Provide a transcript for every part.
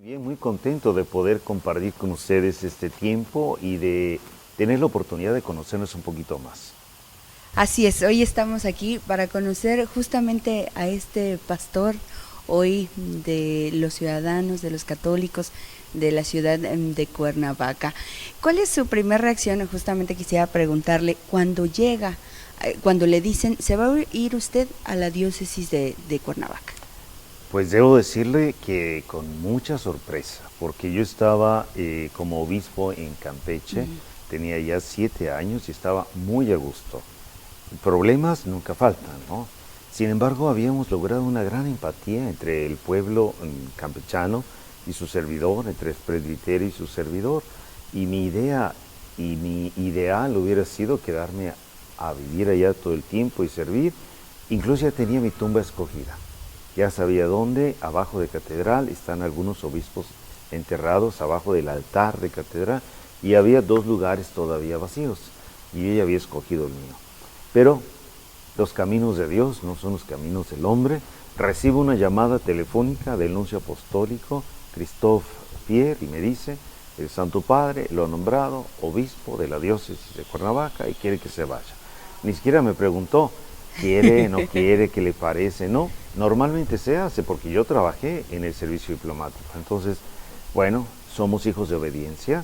Bien, muy contento de poder compartir con ustedes este tiempo y de tener la oportunidad de conocernos un poquito más. Así es, hoy estamos aquí para conocer justamente a este pastor, hoy de los ciudadanos, de los católicos de la ciudad de Cuernavaca. ¿Cuál es su primera reacción? Justamente quisiera preguntarle, cuando llega, cuando le dicen, se va a ir usted a la diócesis de Cuernavaca. Pues debo decirle que con mucha sorpresa, porque yo estaba como obispo en Campeche, tenía ya 7 años y estaba muy a gusto. Problemas nunca faltan, ¿no? Sin embargo, habíamos logrado una gran empatía entre el pueblo campechano y su servidor, entre el presbiterio y su servidor. Y mi idea y mi ideal hubiera sido quedarme a vivir allá todo el tiempo y servir. Incluso ya tenía mi tumba escogida. Ya sabía dónde, abajo de catedral, están algunos obispos enterrados abajo del altar de catedral y había 2 lugares todavía vacíos y yo ya había escogido el mío. Pero los caminos de Dios no son los caminos del hombre. Recibo una llamada telefónica del nuncio apostólico, Christophe Pierre, y me dice, el Santo Padre lo ha nombrado obispo de la diócesis de Cuernavaca y quiere que se vaya. Ni siquiera me preguntó, quiere, no quiere, qué le parece, no. Normalmente se hace porque yo trabajé en el servicio diplomático. Entonces, bueno, somos hijos de obediencia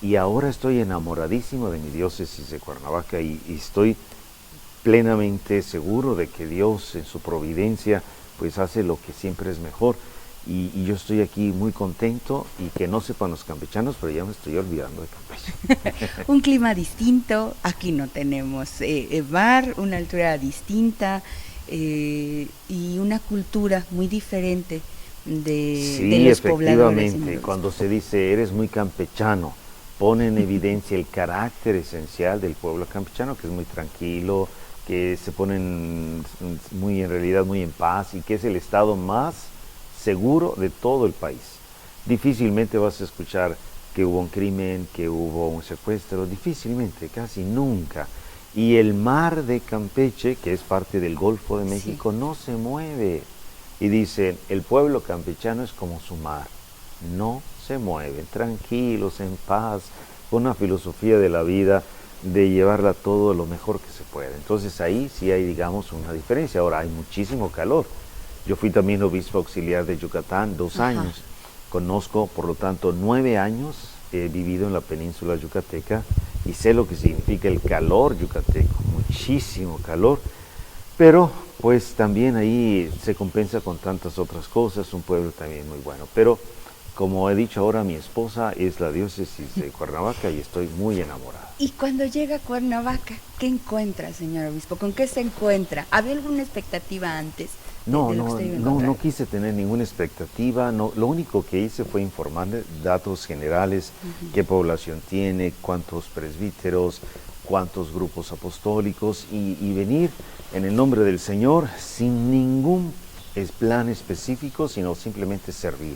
y ahora estoy enamoradísimo de mi diócesis de Cuernavaca y estoy plenamente seguro de que Dios en su providencia pues hace lo que siempre es mejor y yo estoy aquí muy contento y que no sepan los campechanos, pero ya me estoy olvidando de Campeche. Un clima distinto, aquí no tenemos mar, una altura distinta y una cultura muy diferente de Sí, los pobladores. efectivamente, cuando se dice eres muy campechano, pone en evidencia el carácter esencial del pueblo campechano, que es muy tranquilo, que se ponen muy en realidad muy en paz y que es el estado más seguro de todo el país. Difícilmente vas a escuchar que hubo un crimen, que hubo un secuestro, difícilmente, casi nunca. Y el mar de Campeche, que es parte del Golfo de Sí. México, no se mueve. Y dicen, el pueblo campechano es como su mar, no se mueven, tranquilos, en paz, con una filosofía de la vida de llevarla todo lo mejor que se puede. Entonces ahí sí hay, digamos, una diferencia. Ahora hay muchísimo calor. Yo fui también obispo auxiliar de Yucatán 2 Ajá. años. Conozco, por lo tanto, 9 años he vivido en la península yucateca y sé lo que significa el calor yucateco, muchísimo calor. Pero pues también ahí se compensa con tantas otras cosas, un pueblo también muy bueno. Pero como he dicho ahora, mi esposa es la diócesis de Cuernavaca y estoy muy enamorada. Y cuando llega a Cuernavaca, ¿qué encuentra, señor obispo? ¿Con qué se encuentra? ¿Había alguna expectativa antes No, de lo que no, usted iba a no, encontrar? no quise tener ninguna expectativa. No, lo único que hice fue informarle datos generales, qué población tiene, cuántos presbíteros, cuántos grupos apostólicos y venir en el nombre del Señor sin ningún plan específico, sino simplemente servir.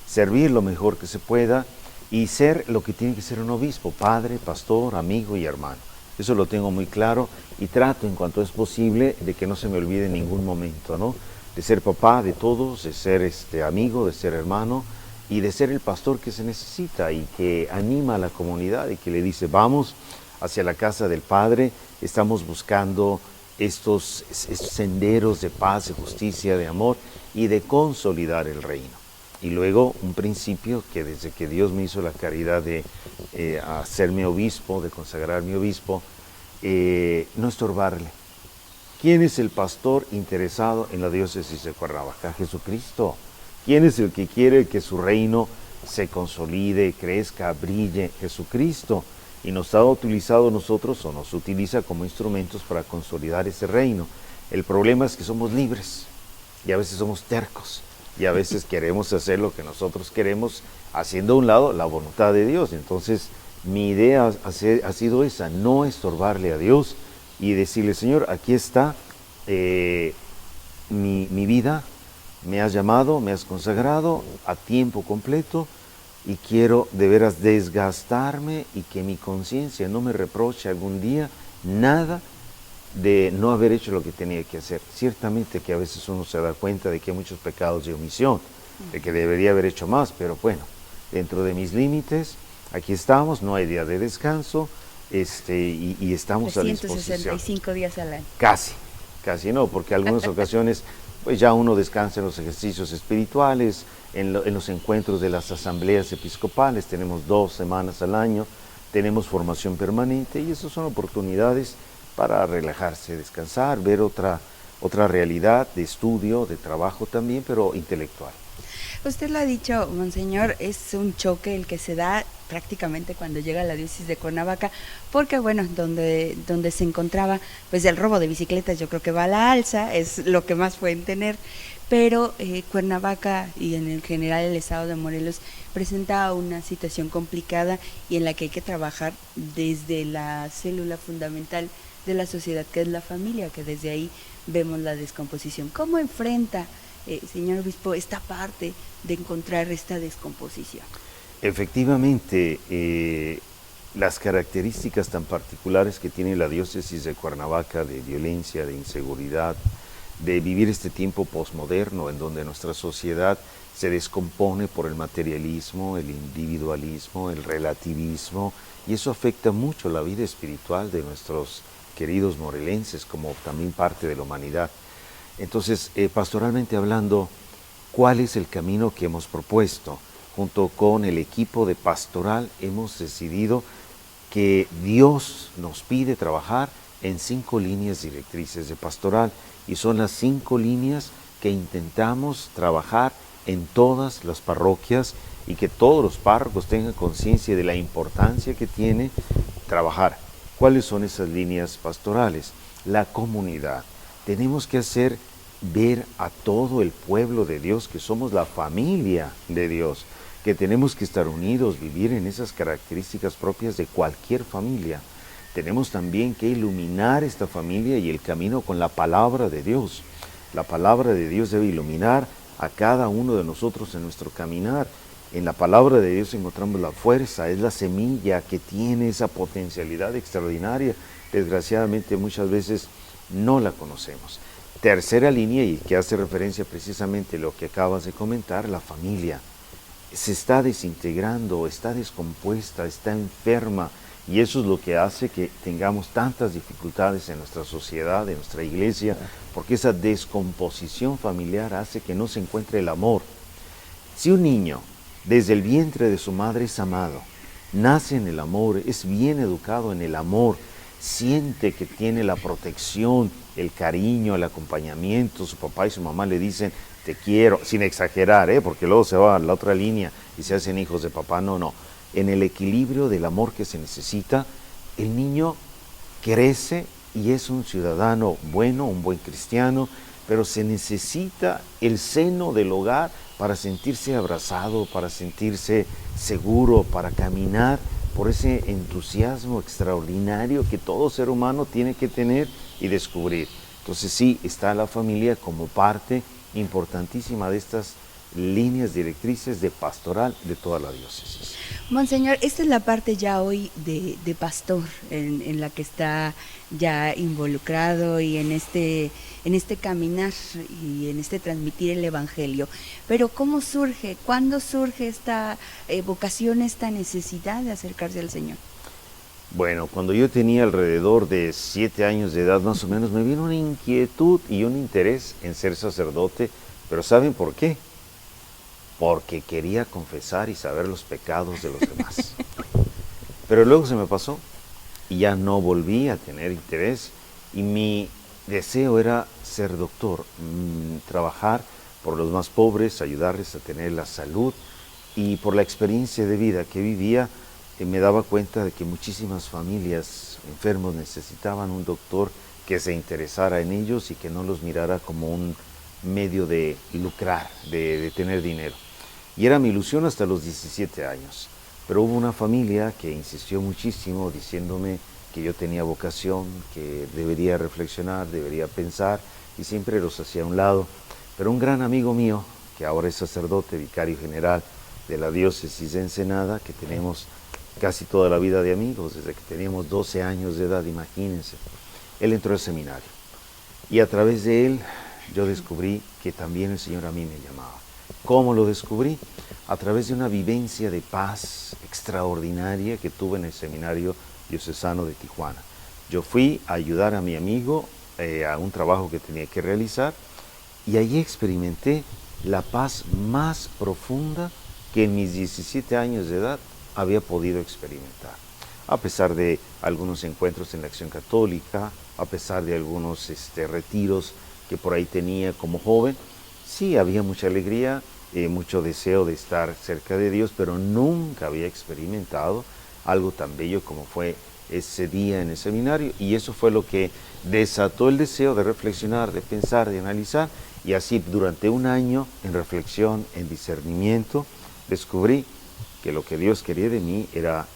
Servir lo mejor que se pueda y ser lo que tiene que ser un obispo, padre, pastor, amigo y hermano. Eso lo tengo muy claro y trato en cuanto es posible de que no se me olvide en ningún momento, ¿no? De ser papá de todos, de ser amigo, de ser hermano y de ser el pastor que se necesita y que anima a la comunidad y que le dice, vamos hacia la casa del Padre, estamos buscando estos senderos de paz, de justicia, de amor y de consolidar el reino. Y luego un principio que desde que Dios me hizo la caridad de hacerme obispo, de consagrarme obispo, no estorbarle. ¿Quién es el pastor interesado en la diócesis de Cuernavaca? Jesucristo. ¿Quién es el que quiere que su reino se consolide, crezca, brille? Jesucristo. Y nos ha utilizado a nosotros o nos utiliza como instrumentos para consolidar ese reino. El problema es que somos libres y a veces somos tercos y a veces queremos hacer lo que nosotros queremos, haciendo a un lado la voluntad de Dios. Entonces, mi idea ha sido esa, no estorbarle a Dios y decirle, Señor, aquí está mi vida, me has llamado, me has consagrado a tiempo completo y quiero de veras desgastarme y que mi conciencia no me reproche algún día nada de no haber hecho lo que tenía que hacer. Ciertamente que a veces uno se da cuenta de que hay muchos pecados de omisión, de que debería haber hecho más, pero bueno, dentro de mis límites, aquí estamos, no hay día de descanso, y estamos a disposición. 365 días al año. Casi no, porque algunas ocasiones pues ya uno descansa en los ejercicios espirituales, en los encuentros de las asambleas episcopales, tenemos 2 semanas al año, tenemos formación permanente y esas son oportunidades para relajarse, descansar, ver otra realidad de estudio, de trabajo también, pero intelectual. Usted lo ha dicho, monseñor, es un choque el que se da prácticamente cuando llega a la diócesis de Cuernavaca, porque bueno, donde se encontraba, pues el robo de bicicletas yo creo que va a la alza, es lo que más pueden tener, pero Cuernavaca y en el general el estado de Morelos presenta una situación complicada y en la que hay que trabajar desde la célula fundamental de la sociedad, que es la familia, que desde ahí vemos la descomposición. ¿Cómo enfrenta, señor obispo, esta parte de encontrar esta descomposición? Efectivamente, las características tan particulares que tiene la diócesis de Cuernavaca de violencia, de inseguridad, de vivir este tiempo posmoderno en donde nuestra sociedad se descompone por el materialismo, el individualismo, el relativismo, y eso afecta mucho la vida espiritual de nuestros queridos morelenses como también parte de la humanidad. Entonces, pastoralmente hablando, ¿cuál es el camino que hemos propuesto? Junto con el equipo de pastoral hemos decidido que Dios nos pide trabajar en 5 líneas directrices de pastoral y son las 5 líneas que intentamos trabajar en todas las parroquias y que todos los párrocos tengan conciencia de la importancia que tiene trabajar. ¿Cuáles son esas líneas pastorales? La comunidad. Tenemos que hacer ver a todo el pueblo de Dios que somos la familia de Dios, que tenemos que estar unidos, vivir en esas características propias de cualquier familia. Tenemos también que iluminar esta familia y el camino con la palabra de Dios. La palabra de Dios debe iluminar a cada uno de nosotros en nuestro caminar. En la palabra de Dios encontramos la fuerza, es la semilla que tiene esa potencialidad extraordinaria. Desgraciadamente muchas veces no la conocemos. Tercera línea, y que hace referencia precisamente a lo que acabas de comentar, la familia. Se está desintegrando, está descompuesta, está enferma, y eso es lo que hace que tengamos tantas dificultades en nuestra sociedad, en nuestra iglesia, porque esa descomposición familiar hace que no se encuentre el amor. Si un niño desde el vientre de su madre es amado, nace en el amor, es bien educado en el amor, siente que tiene la protección, el cariño, el acompañamiento, su papá y su mamá le dicen te quiero, sin exagerar, porque luego se va a la otra línea y se hacen hijos de papá, no. En el equilibrio del amor que se necesita, el niño crece y es un ciudadano bueno, un buen cristiano, pero se necesita el seno del hogar para sentirse abrazado, para sentirse seguro, para caminar por ese entusiasmo extraordinario que todo ser humano tiene que tener y descubrir. Entonces sí, está la familia como parte importantísima de estas líneas directrices de pastoral de toda la diócesis. Monseñor, esta es la parte ya hoy de pastor en la que está ya involucrado y en este caminar y en este transmitir el evangelio. Pero ¿cómo surge? ¿Cuándo surge esta vocación, esta necesidad de acercarse al Señor? Bueno, cuando yo tenía alrededor de 7 años de edad más o menos, me vino una inquietud y un interés en ser sacerdote, pero ¿saben por qué? Porque quería confesar y saber los pecados de los demás. Pero luego se me pasó y ya no volví a tener interés y mi deseo era ser doctor, trabajar por los más pobres, ayudarles a tener la salud, y por la experiencia de vida que vivía me daba cuenta de que muchísimas familias enfermos necesitaban un doctor que se interesara en ellos y que no los mirara como un medio de lucrar, de tener dinero. Y era mi ilusión hasta los 17 años. Pero hubo una familia que insistió muchísimo diciéndome que yo tenía vocación, que debería reflexionar, debería pensar, y siempre los hacía a un lado. Pero un gran amigo mío, que ahora es sacerdote, vicario general de la diócesis de Ensenada, que tenemos casi toda la vida de amigos, desde que teníamos 12 años de edad, imagínense, él entró al seminario. Y a través de él yo descubrí que también el Señor a mí me llamaba. ¿Cómo lo descubrí? A través de una vivencia de paz extraordinaria que tuve en el seminario diocesano de Tijuana. Yo fui a ayudar a mi amigo a un trabajo que tenía que realizar y allí experimenté la paz más profunda que en mis 17 años de edad había podido experimentar. A pesar de algunos encuentros en la Acción Católica, a pesar de algunos retiros que por ahí tenía como joven, sí había mucha alegría, mucho deseo de estar cerca de Dios, pero nunca había experimentado algo tan bello como fue ese día en el seminario, y eso fue lo que desató el deseo de reflexionar, de pensar, de analizar, y así durante un año en reflexión, en discernimiento, descubrí que lo que Dios quería de mí era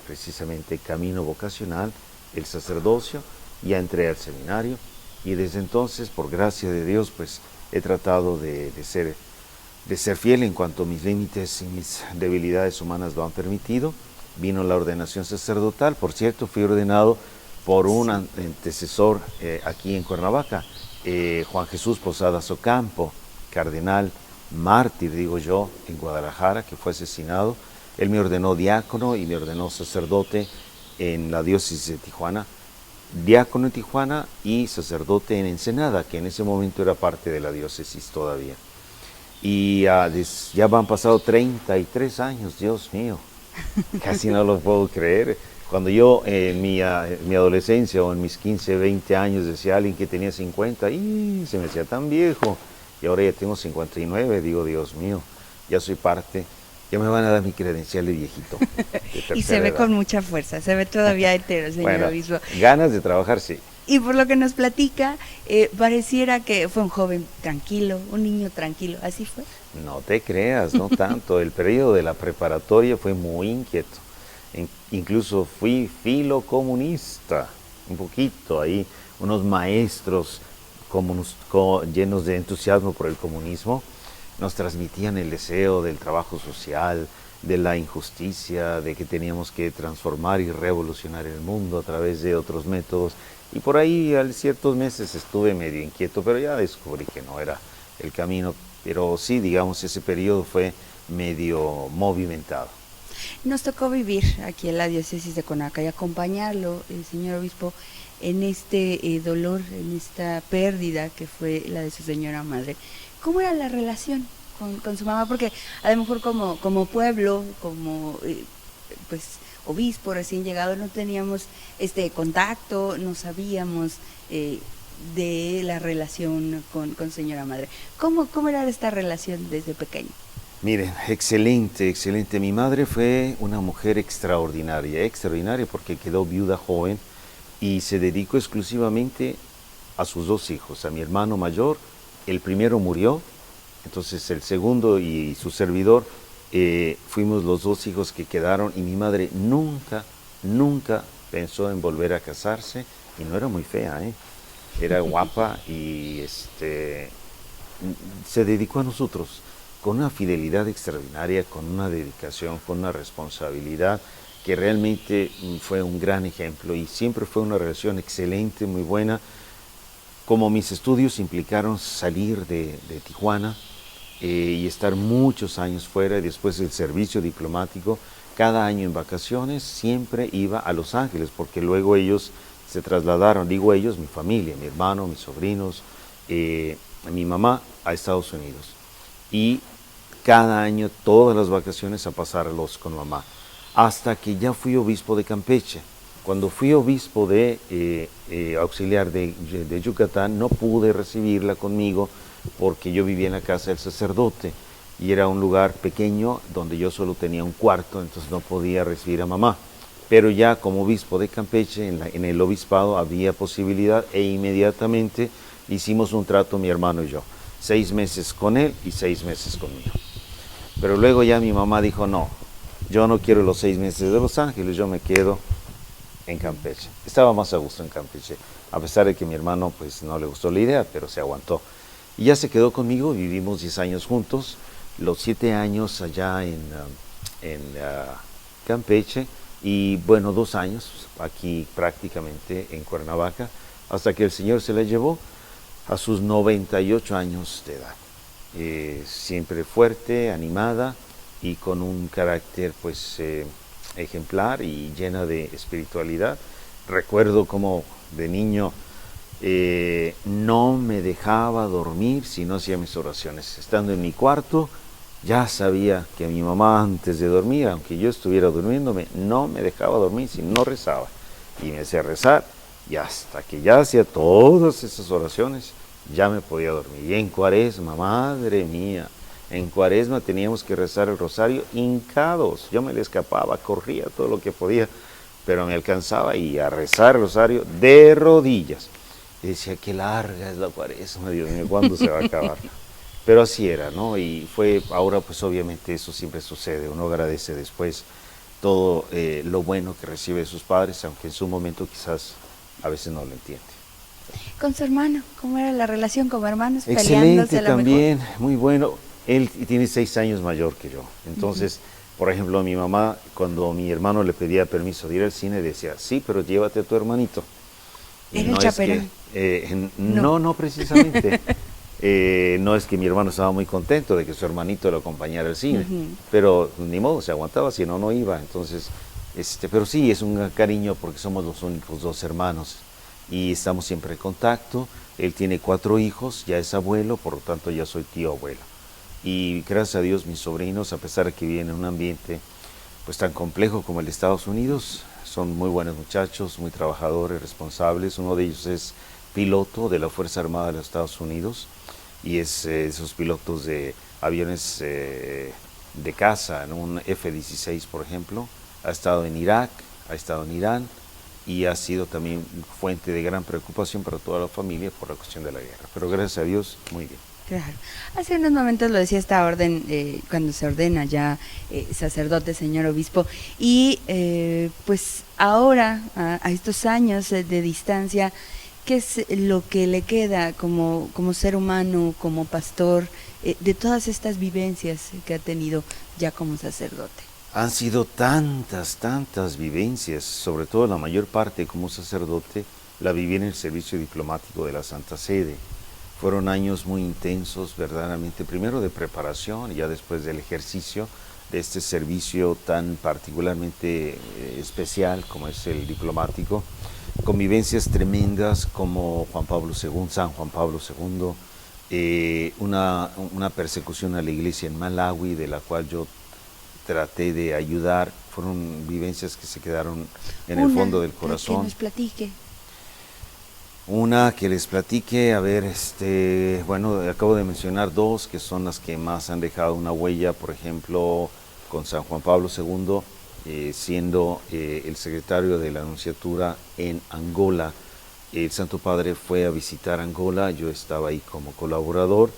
precisamente camino vocacional, el sacerdocio. Ya entré al seminario y desde entonces, por gracia de Dios, pues he tratado de ser fiel en cuanto mis límites y mis debilidades humanas lo han permitido. Vino la ordenación sacerdotal, por cierto, fui ordenado por un antecesor aquí en Cuernavaca, Juan Jesús Posadas Ocampo, cardenal mártir, digo yo, en Guadalajara, que fue asesinado. Él me ordenó diácono y me ordenó sacerdote en la diócesis de Tijuana, diácono en Tijuana y sacerdote en Ensenada, que en ese momento era parte de la diócesis todavía. Y ya van pasado 33 años, Dios mío, casi no lo puedo creer. Cuando yo en mi adolescencia o en mis 15, 20 años decía a alguien que tenía 50, y se me hacía tan viejo. Y ahora ya tengo 59, digo, Dios mío, ya soy parte, ya me van a dar mi credencial de viejito. Y se ve con mucha fuerza, se ve todavía entero, señor obispo. Ganas de trabajar, sí. Y por lo que nos platica, pareciera que fue un joven tranquilo, un niño tranquilo, ¿así fue? No te creas, no tanto. El periodo de la preparatoria fue muy inquieto. Incluso fui filocomunista, un poquito ahí, unos maestros llenos de entusiasmo por el comunismo, nos transmitían el deseo del trabajo social, de la injusticia, de que teníamos que transformar y revolucionar el mundo a través de otros métodos. Y por ahí a ciertos meses estuve medio inquieto, pero ya descubrí que no era el camino. Pero sí, digamos, ese periodo fue medio movimentado. Nos tocó vivir aquí en la diócesis de Cuernavaca y acompañarlo, señor obispo, en este dolor, en esta pérdida que fue la de su señora madre. ¿Cómo era la relación con su mamá? Porque a lo mejor como pueblo, como pues obispo recién llegado, no teníamos contacto, no sabíamos de la relación con señora madre. ¿Cómo era esta relación desde pequeño? Miren, excelente, excelente. Mi madre fue una mujer extraordinaria porque quedó viuda joven y se dedicó exclusivamente a sus dos hijos, a mi hermano mayor. El primero murió, entonces el segundo y su servidor fuimos los dos hijos que quedaron, y mi madre nunca pensó en volver a casarse, y no era muy fea, era guapa, y se dedicó a nosotros con una fidelidad extraordinaria, con una dedicación, con una responsabilidad que realmente fue un gran ejemplo, y siempre fue una relación excelente, muy buena. Como mis estudios implicaron salir de Tijuana y estar muchos años fuera, y después del servicio diplomático, cada año en vacaciones siempre iba a Los Ángeles, porque luego ellos se trasladaron, digo ellos, mi familia, mi hermano, mis sobrinos, mi mamá, a Estados Unidos. Y cada año, todas las vacaciones, a pasarlos con mamá, hasta que ya fui obispo de Campeche. Cuando fui obispo de auxiliar de Yucatán, no pude recibirla conmigo porque yo vivía en la casa del sacerdote y era un lugar pequeño donde yo solo tenía un cuarto, entonces no podía recibir a mamá. Pero ya como obispo de Campeche, en el obispado había posibilidad, e inmediatamente hicimos un trato mi hermano y yo. 6 meses con él y 6 meses conmigo. Pero luego ya mi mamá dijo, no, yo no quiero los 6 meses de Los Ángeles, yo me quedo en Campeche. Estaba más a gusto en Campeche, a pesar de que mi hermano pues no le gustó la idea, pero se aguantó. Y ya se quedó conmigo, vivimos 10 años juntos, los 7 años allá en Campeche, y bueno, 2 años aquí prácticamente en Cuernavaca, hasta que el Señor se la llevó a sus 98 años de edad. siempre fuerte, animada y con un carácter pues ejemplar y llena de espiritualidad. Recuerdo como de niño no me dejaba dormir si no hacía mis oraciones. Estando en mi cuarto, ya sabía que mi mamá antes de dormir, aunque yo estuviera durmiéndome, no me dejaba dormir si no rezaba. Y me hacía rezar, y hasta que ya hacía todas esas oraciones, ya me podía dormir. Y en Cuaresma, madre mía, en Cuaresma teníamos que rezar el rosario hincados. Yo me le escapaba, corría todo lo que podía, pero me alcanzaba y a rezar el rosario de rodillas. Y decía, qué larga es la Cuaresma, Dios mío, ¿cuándo se va a acabar? Pero así era, ¿no? Y fue, ahora pues obviamente eso siempre sucede, uno agradece después todo lo bueno que recibe de sus padres, aunque en su momento quizás a veces no lo entiende. Con su hermano, ¿cómo era la relación como hermanos? Excelente también, muy bueno. Él tiene 6 años mayor que yo, entonces, por ejemplo, a mi mamá, cuando mi hermano le pedía permiso de ir al cine, decía, sí, pero llévate a tu hermanito. ¿Era el chaperón? No precisamente. No es que mi hermano estaba muy contento de que su hermanito lo acompañara al cine, pero ni modo, se aguantaba, si no, no iba. Entonces, pero sí, es un cariño porque somos los únicos 2 hermanos y estamos siempre en contacto. Él tiene 4 hijos, ya es abuelo, por lo tanto ya soy tío abuelo. Y gracias a Dios mis sobrinos, a pesar de que viven en un ambiente pues tan complejo como el de Estados Unidos, son muy buenos muchachos, muy trabajadores, responsables. Uno de ellos es piloto de la Fuerza Armada de los Estados Unidos y es esos pilotos de aviones de caza, en un F-16 por ejemplo. Ha estado en Irak, ha estado en Irán y ha sido también fuente de gran preocupación para toda la familia por la cuestión de la guerra. Pero gracias a Dios, muy bien. Claro. Hace unos momentos lo decía esta orden, cuando se ordena ya sacerdote, señor obispo, y pues ahora, a estos años de distancia, ¿qué es lo que le queda como ser humano, como pastor, de todas estas vivencias que ha tenido ya como sacerdote? Han sido tantas vivencias, sobre todo la mayor parte como sacerdote, la viví en el servicio diplomático de la Santa Sede. Fueron años muy intensos, verdaderamente, primero de preparación y ya después del ejercicio de este servicio tan particularmente especial como es el diplomático. Convivencias tremendas como San Juan Pablo II, una persecución a la iglesia en Malawi, de la cual yo traté de ayudar. Fueron vivencias que se quedaron en el fondo del corazón. Que nos platique. Una que les platique, a ver, bueno, acabo de mencionar 2 que son las que más han dejado una huella, por ejemplo, con San Juan Pablo II, siendo el secretario de la Nunciatura en Angola. El Santo Padre fue a visitar Angola, yo estaba ahí como colaborador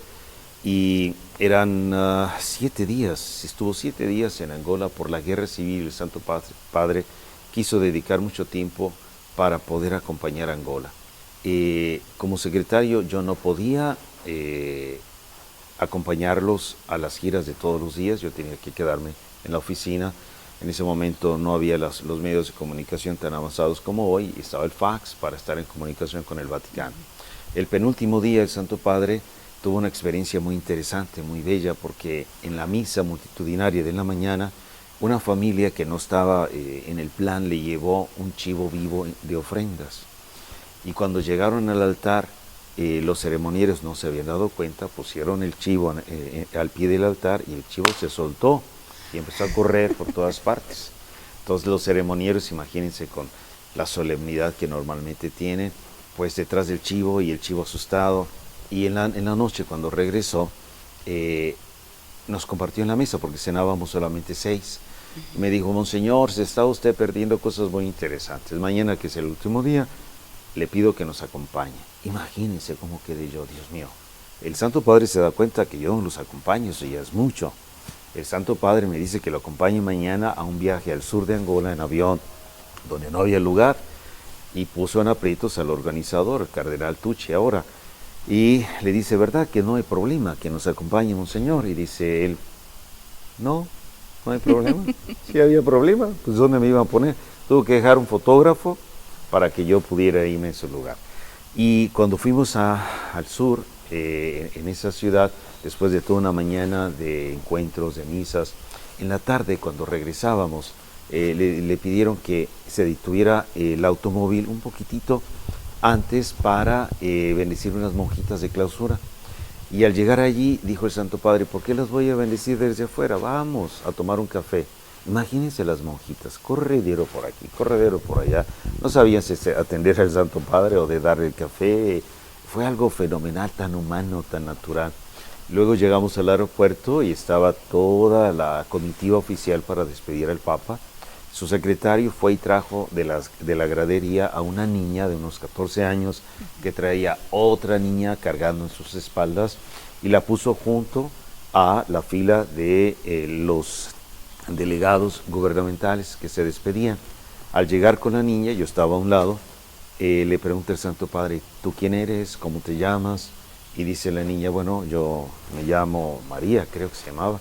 y eran 7 días, estuvo 7 días en Angola por la guerra civil. El Santo Padre quiso dedicar mucho tiempo para poder acompañar a Angola. Como secretario yo no podía acompañarlos a las giras de todos los días, yo tenía que quedarme en la oficina. En ese momento no había los medios de comunicación tan avanzados como hoy, estaba el fax para estar en comunicación con el Vaticano. El penúltimo día el Santo Padre tuvo una experiencia muy interesante, muy bella, porque en la misa multitudinaria de la mañana, una familia que no estaba en el plan le llevó un chivo vivo de ofrendas. Y cuando llegaron al altar, los ceremonieros no se habían dado cuenta, pusieron el chivo al pie del altar y el chivo se soltó y empezó a correr por todas partes. Entonces los ceremonieros, imagínense con la solemnidad que normalmente tienen, pues detrás del chivo y el chivo asustado. Y en la noche cuando regresó, nos compartió en la mesa porque cenábamos solamente 6. Me dijo, Monseñor, se está usted perdiendo cosas muy interesantes. Mañana, que es el último día, le pido que nos acompañe. Imagínense cómo quedé yo, Dios mío. El Santo Padre se da cuenta que yo no los acompaño, eso ya es mucho. El Santo Padre me dice que lo acompañe mañana a un viaje al sur de Angola en avión, donde no había lugar, y puso en aprietos al organizador, el cardenal Tucci ahora, y le dice, ¿verdad que no hay problema que nos acompañe, Monseñor? Y dice él, no hay problema. Si había problema, pues ¿dónde me iban a poner? Tuvo que dejar un fotógrafo para que yo pudiera irme en su lugar. Y cuando fuimos al sur, en esa ciudad, después de toda una mañana de encuentros, de misas. En la tarde, cuando regresábamos, le pidieron que se detuviera el automóvil un poquitito antes para bendecir unas monjitas de clausura. Y al llegar allí, dijo el Santo Padre, ¿por qué las voy a bendecir desde afuera? Vamos a tomar un café. Imagínense las monjitas, corredero por aquí, corredero por allá. No sabían si atender al Santo Padre o de darle el café. Fue algo fenomenal, tan humano, tan natural. Luego llegamos al aeropuerto y estaba toda la comitiva oficial para despedir al Papa. Su secretario fue y trajo de la gradería a una niña de unos 14 años que traía otra niña cargando en sus espaldas y la puso junto a la fila de los delegados gubernamentales que se despedían. Al llegar con la niña, yo estaba a un lado, le pregunta el Santo Padre, ¿tú quién eres? ¿Cómo te llamas? Y dice la niña, bueno, yo me llamo María, creo que se llamaba.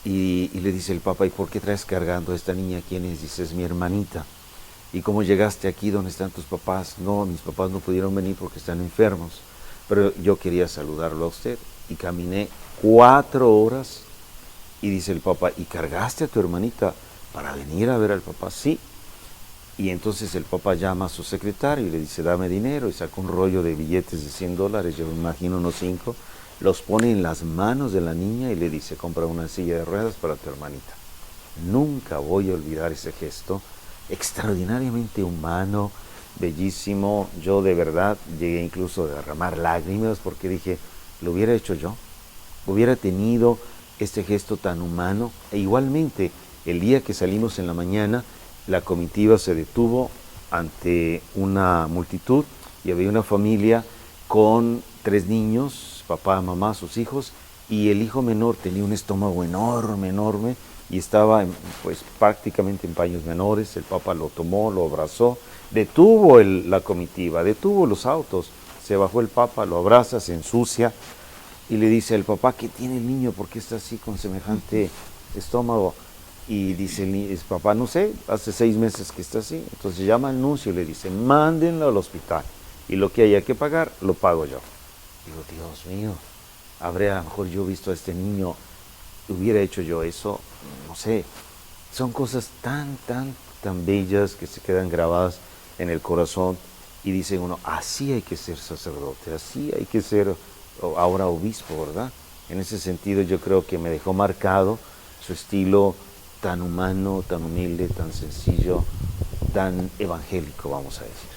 Y le dice el Papa, ¿y por qué traes cargando a esta niña? ¿Quién es? Dice, es mi hermanita. ¿Y cómo llegaste aquí? ¿Dónde están tus papás? No, mis papás no pudieron venir porque están enfermos. Pero yo quería saludarlo a usted. Y caminé 4 horas. Y dice el Papa, ¿y cargaste a tu hermanita para venir a ver al papá? Sí. Y entonces el Papa llama a su secretario y le dice, dame dinero. Y saca un rollo de billetes de $100, yo me imagino unos 5. Los pone en las manos de la niña y le dice, compra una silla de ruedas para tu hermanita. Nunca voy a olvidar ese gesto, extraordinariamente humano, bellísimo. Yo de verdad llegué incluso a derramar lágrimas porque dije, lo hubiera hecho yo, hubiera tenido este gesto tan humano. E igualmente, el día que salimos en la mañana, la comitiva se detuvo ante una multitud y había una familia con 3 niños, papá, mamá, sus hijos, y el hijo menor tenía un estómago enorme, enorme, y estaba pues prácticamente en paños menores. El Papa lo tomó, lo abrazó, detuvo la comitiva, detuvo los autos, se bajó el Papa, lo abraza, se ensucia, y le dice al papá, ¿qué tiene el niño? ¿Por qué está así con semejante estómago? Y dice el papá, no sé, hace 6 meses que está así. Entonces llama al nuncio y le dice, mándenlo al hospital, y lo que haya que pagar, lo pago yo. Digo, Dios mío, habría a lo mejor yo visto a este niño, hubiera hecho yo eso, no sé. Son cosas tan, tan, tan bellas que se quedan grabadas en el corazón y dice uno, así hay que ser sacerdote, así hay que ser ahora obispo, ¿verdad? En ese sentido yo creo que me dejó marcado su estilo tan humano, tan humilde, tan sencillo, tan evangélico, vamos a decir.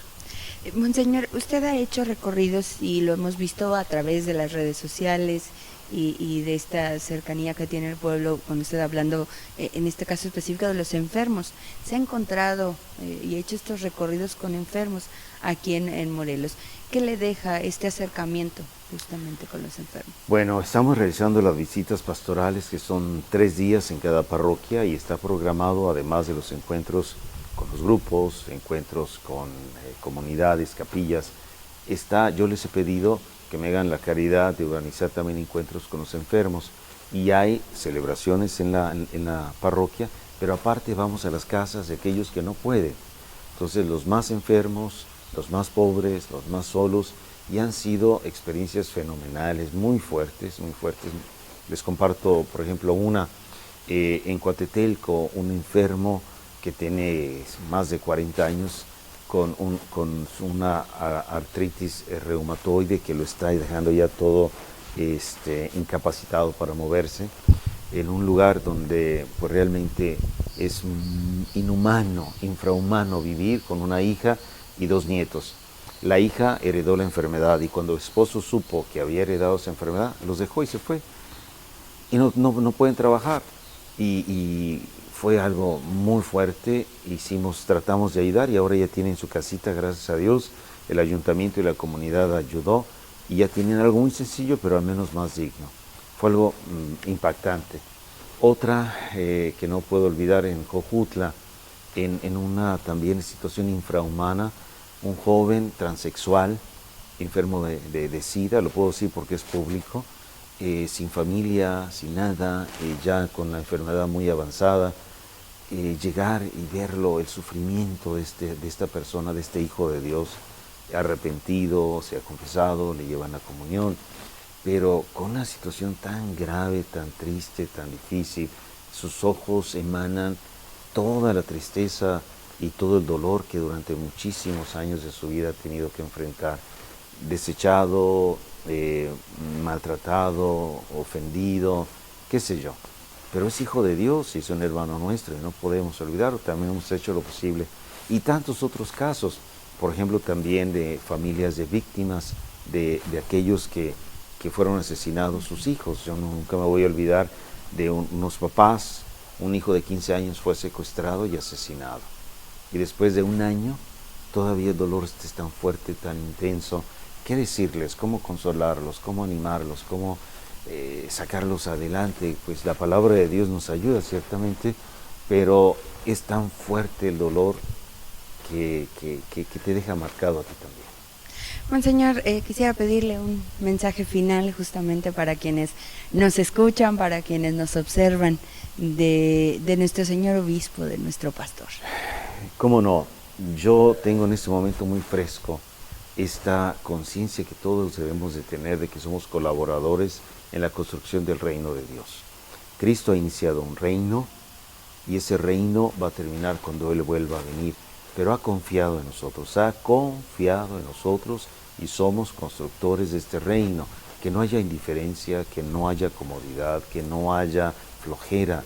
Monseñor, usted ha hecho recorridos y lo hemos visto a través de las redes sociales y de esta cercanía que tiene el pueblo, cuando usted hablando, en este caso específico de los enfermos. Se ha encontrado y ha hecho estos recorridos con enfermos aquí en Morelos. ¿Qué le deja este acercamiento justamente con los enfermos? Bueno, estamos realizando las visitas pastorales, que son 3 días en cada parroquia, y está programado, además de los encuentros con los grupos, encuentros con comunidades, capillas. Yo les he pedido que me hagan la caridad de organizar también encuentros con los enfermos, y hay celebraciones en la parroquia, pero aparte vamos a las casas de aquellos que no pueden. Entonces los más enfermos, los más pobres, los más solos, y han sido experiencias fenomenales, muy fuertes, muy fuertes. Les comparto, por ejemplo, una en Coatetelco, un enfermo que tiene más de 40 años con una artritis reumatoide que lo está dejando ya todo incapacitado para moverse, en un lugar donde pues realmente es inhumano, infrahumano vivir, con una hija y 2 nietos. La hija heredó la enfermedad y cuando el esposo supo que había heredado esa enfermedad, los dejó y se fue. Y no pueden trabajar. Y fue algo muy fuerte. Tratamos de ayudar y ahora ya tienen su casita, gracias a Dios. El ayuntamiento y la comunidad ayudó y ya tienen algo muy sencillo, pero al menos más digno. Fue algo impactante. Otra que no puedo olvidar en Jojutla, en una también situación infrahumana, un joven transexual, enfermo de SIDA, lo puedo decir porque es público, sin familia, sin nada, ya con la enfermedad muy avanzada, llegar y verlo, el sufrimiento de esta persona, de este hijo de Dios, arrepentido, se ha confesado, le llevan la comunión, pero con una situación tan grave, tan triste, tan difícil. Sus ojos emanan toda la tristeza y todo el dolor que durante muchísimos años de su vida ha tenido que enfrentar. Desechado, maltratado, ofendido, qué sé yo. Pero es hijo de Dios y es un hermano nuestro y no podemos olvidarlo. También hemos hecho lo posible. Y tantos otros casos, por ejemplo, también de familias de víctimas, de aquellos que fueron asesinados sus hijos. Yo nunca me voy a olvidar de unos papás. Un hijo de 15 años fue secuestrado y asesinado. Y después de un año, todavía el dolor es tan fuerte, tan intenso. ¿Qué decirles? ¿Cómo consolarlos? ¿Cómo animarlos? ¿Cómo sacarlos adelante? Pues la palabra de Dios nos ayuda ciertamente, pero es tan fuerte el dolor que te deja marcado a ti también. Monseñor, quisiera pedirle un mensaje final justamente para quienes nos escuchan, para quienes nos observan, de nuestro señor obispo, de nuestro pastor. ¿Cómo no? Yo tengo en este momento muy fresco esta conciencia que todos debemos de tener de que somos colaboradores en la construcción del reino de Dios. Cristo ha iniciado un reino y ese reino va a terminar cuando Él vuelva a venir, pero ha confiado en nosotros, y somos constructores de este reino. Que no haya indiferencia, que no haya comodidad, que no haya flojera.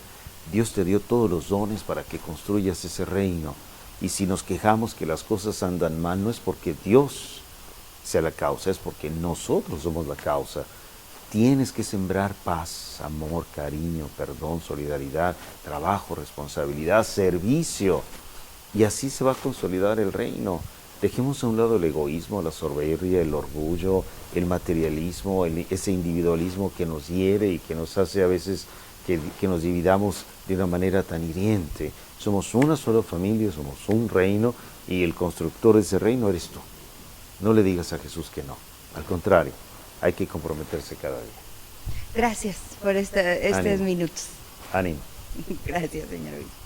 Dios te dio todos los dones para que construyas ese reino. Y si nos quejamos que las cosas andan mal, no es porque Dios sea la causa, es porque nosotros somos la causa. Tienes que sembrar paz, amor, cariño, perdón, solidaridad, trabajo, responsabilidad, servicio. Y así se va a consolidar el reino. Dejemos a un lado el egoísmo, la soberbia, el orgullo, el materialismo, ese individualismo que nos hiere y que nos hace a veces que nos dividamos de una manera tan hiriente. Somos una sola familia, somos un reino y el constructor de ese reino eres tú. No le digas a Jesús que no. Al contrario, hay que comprometerse cada día. Gracias por estos minutos. Ánimo. Gracias, señor obispo.